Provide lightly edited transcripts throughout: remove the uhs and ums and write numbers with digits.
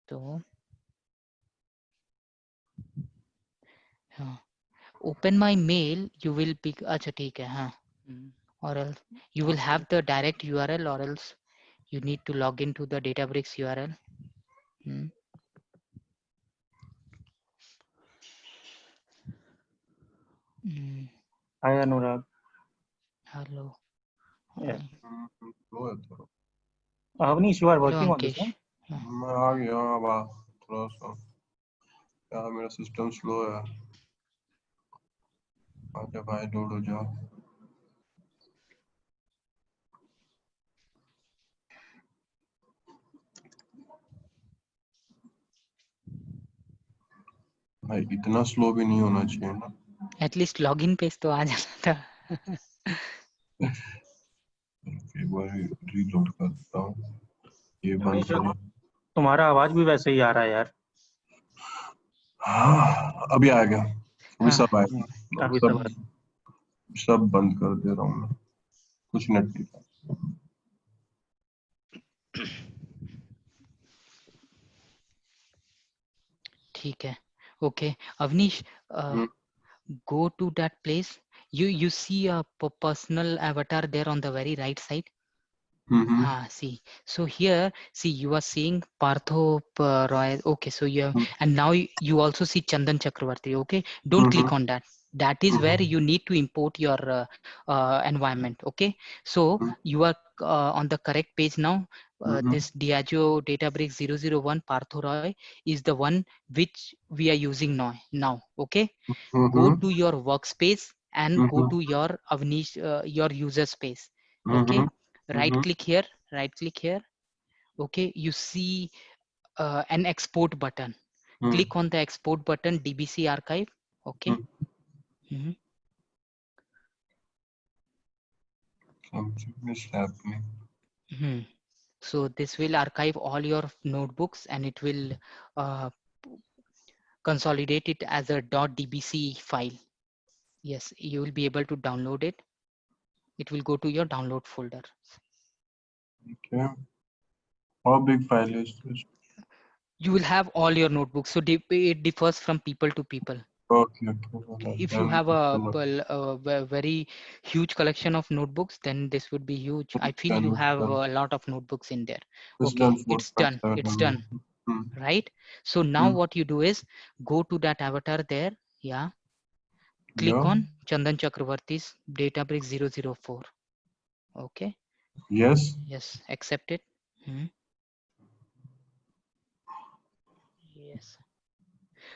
तो हाँ, open my mail, you will be, अच्छा ठीक है हाँ, or else you will have the direct URL, or else you need to log into the Databricks URL. Hi Anurag. Hello. Yes. Hello, Avnish, you are Hello working on this, Ankesh. no? मैं आ गया अब थोड़ा सा यार मेरा system slow है आजा भाई लोड हो जाओ भाई इतना स्लो भी नहीं होना चाहिए ना At least login पेज तो आ जाना था. एक बार रीलोड करता हूँ ये बंद करो तुम्हारा आवाज भी वैसे ही आ रहा है यार. अभी आ गया अभी हाँ. सब आएगा अभी सब सब बंद कर दे रहा हूँ मैं कुछ नेट नहीं था ठीक है. Okay, Avnish, go to that place. You see a personal avatar there on the very right side. See. So here, see, you are seeing Partho Roy. Okay, so you have, and now you also see Chandan Chakravarti. Okay, don't click on that. That is where you need to import your environment. Okay, so you are on the correct page now. This Diageo Databricks 001 Partho Roy is the one which we are using now. Okay, go to your workspace and go to your Avnish, your user space. Okay, right click here. Okay, you see an export button. Click on the export button, DBC archive. Okay. something is happening So this will archive all your notebooks and it will consolidate it as a .dbc file. Yes, you will be able to download it. It will go to your download folder. okay how big file is this You will have all your notebooks, so it differs from people to people. okay If you have a very huge collection of notebooks, then this would be huge. I feel you have a lot of notebooks in there. Okay, it's done. Right? So now what you do is go to that avatar there. Yeah. Click on Chandan Chakravarti's Databricks 004. Okay. Yes. Yes. Accept it. Yes.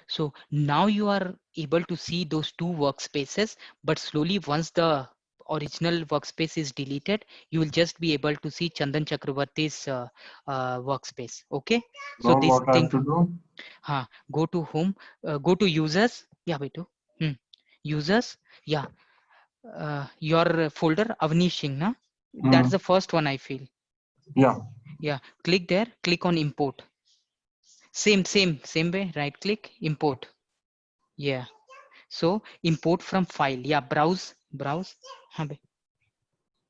So now you are able to see those two workspaces, but slowly once the original workspace is deleted, you will just be able to see Chandan Chakravarti's workspace. Okay. So this what thing, I have to do? Go to home, go to users. Yeah, wait. Users. Yeah. Your folder Avnish Singh, na? That's the first one I feel. Yeah. Yeah. Click there. Click on import. Same way. Right click, import. Yeah. So import from file. Yeah, browse.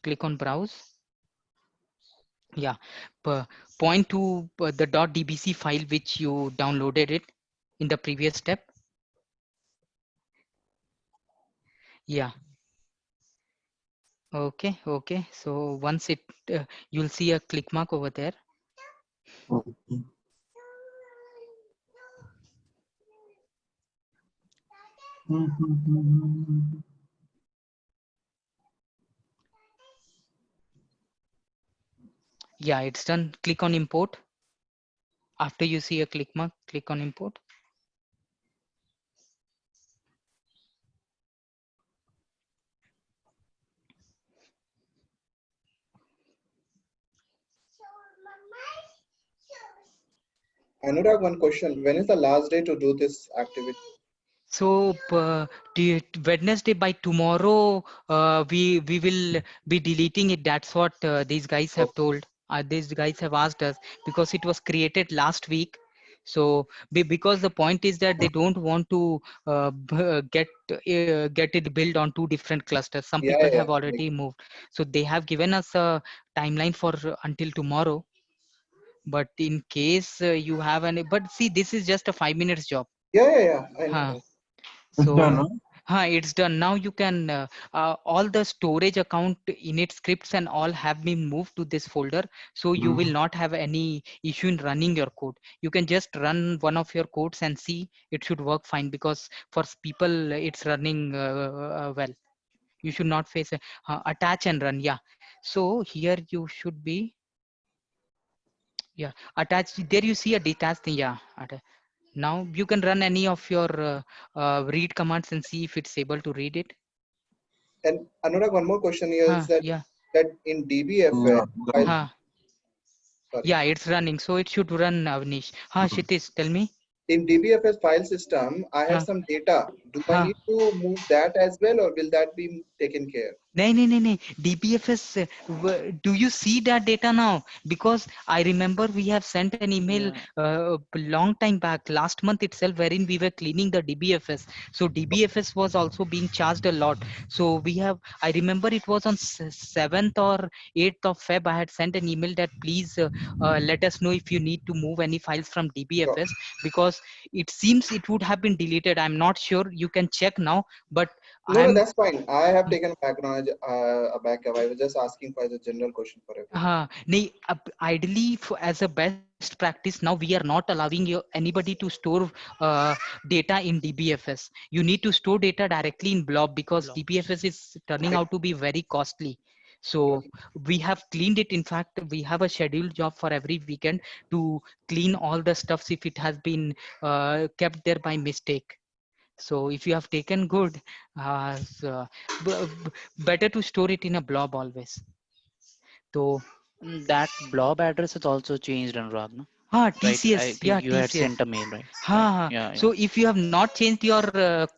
Click on browse. Yeah, point to the .dbc file which you downloaded it in the previous step. Yeah. Okay. So once it, you'll see a click mark over there. Yeah, it's done. Click on import. After you see a click mark, click on import. Anurag, one question. When is the last day to do this activity? So Wednesday, by tomorrow, we will be deleting it. That's what these guys have told. These guys have asked us because it was created last week. So because the point is that they don't want to get it built on two different clusters. Some people have already moved. So they have given us a timeline for until tomorrow. but in case you have any, but see, this is just a 5 minutes job. Yeah. I know. Huh. It's So done, huh? it's done. Now you can all the storage account init scripts and all have been moved to this folder, so you will not have any issue in running your code. You can just run one of your codes and see it should work fine, because for people it's running well. You should not face a attach and run. Yeah, so here you should be, yeah, attached. There you see a detached thing. Yeah, now you can run any of your read commands and see if it's able to read it. And Anurag, one more question here is that Yeah. that in DBFS, Huh. Yeah, it's running, so it should run, Avnish. Kshitiz, tell me. in DBFS file system, I have some data. Do I need to move that as well, or will that be taken care? No. DBFS, do you see that data now? Because I remember we have sent an email long time back, last month itself, wherein we were cleaning the DBFS. So DBFS was also being charged a lot. So we have, I remember it was on 7th or 8th of Feb, I had sent an email that please let us know if you need to move any files from DBFS, because it seems it would have been deleted. I'm not sure. You can check now, but No, that's fine. I have taken background a backup. I was just asking for the general question for everyone. Ideally, as a best practice, now we are not allowing anybody to store data in DBFS. You need to store data directly in Blob, because DBFS is turning out to be very costly. So we have cleaned it. In fact, we have a scheduled job for every weekend to clean all the stuffs if it has been kept there by mistake. So if you have taken good, so better to store it in a Blob always. So that Blob address is also changed, Anurag, no? TCS. Right? I think you had TCS. sent a mail, right? Yeah. So if you have not changed your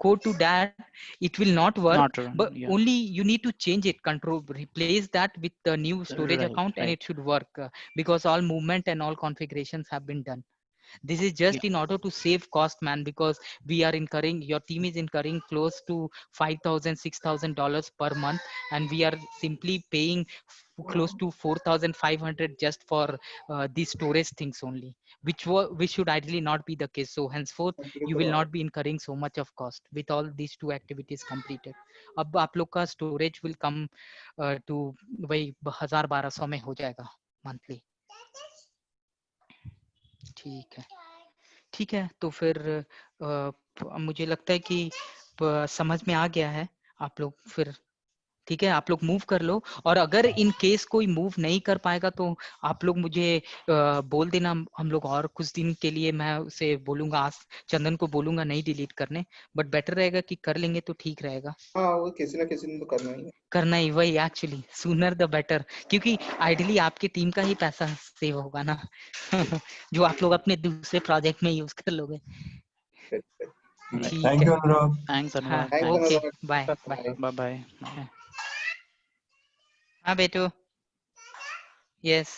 code to that, it will not work. Not but run, yeah. only you need to change it. Control replace that with the new storage account, and it should work, because all movement and all configurations have been done. This is just in order to save cost, man, because we are incurring, your team is incurring close to $5,000 $6,000 per month, and we are simply paying close to 4,500 just for these storage things only, which should ideally not be the case. So henceforth you will not be incurring so much of cost with all these two activities completed. अब आप लोग का storage will come to वही 1000-1200 में हो जाएगा monthly. ठीक है, तो फिर मुझे लगता है कि समझ में आ गया है आप लोग। फिर ठीक है, आप लोग मूव कर लो, और अगर इन केस कोई मूव नहीं कर पाएगा तो आप लोग मुझे बोल देना। हम लोग और कुछ दिन के लिए, मैं उसे बोलूंगा, आज चंदन को बोलूंगा नहीं डिलीट करने, बट बेटर रहेगा कि कर लेंगे तो ठीक रहेगा। वो किसी ना किसी ने तो करना ही, वही एक्चुअली सूनर द बेटर, क्योंकि आइडियली आपकी टीम का ही पैसा सेव होगा ना जो आप लोग अपने दूसरे प्रोजेक्ट में यूज कर लोगे। Thank you, Anurag. Thanks, Anurag. Okay, bye bye. हाँ बेटू, यस।